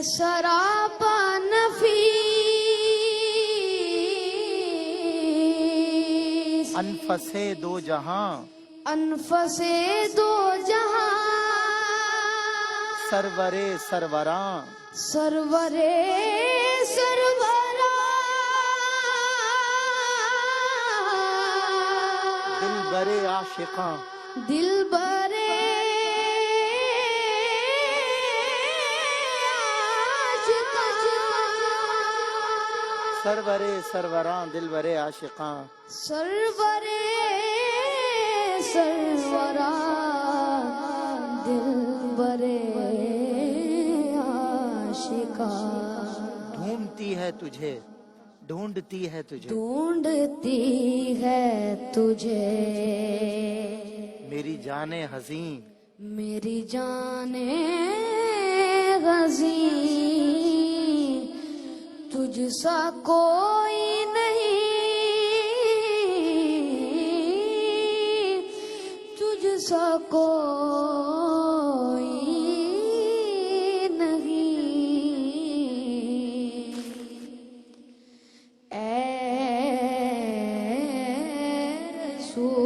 سراپا نفیس انفس دو جہاں انفس دو جہاں سرور سروراں سرور سروراں دلبر عاشقاں دلبر سرور سروراں دلبر عاشقاں سرور سروراں دلبر عاشقاں ڈھونڈتی ہے تجھے ڈھونڈتی ہے تجھے ڈھونڈتی ہے تجھے میری جان حزین میری جان غزین تجھ سا کوئی نہیں تجھ سا کوئی نہیں اے رسول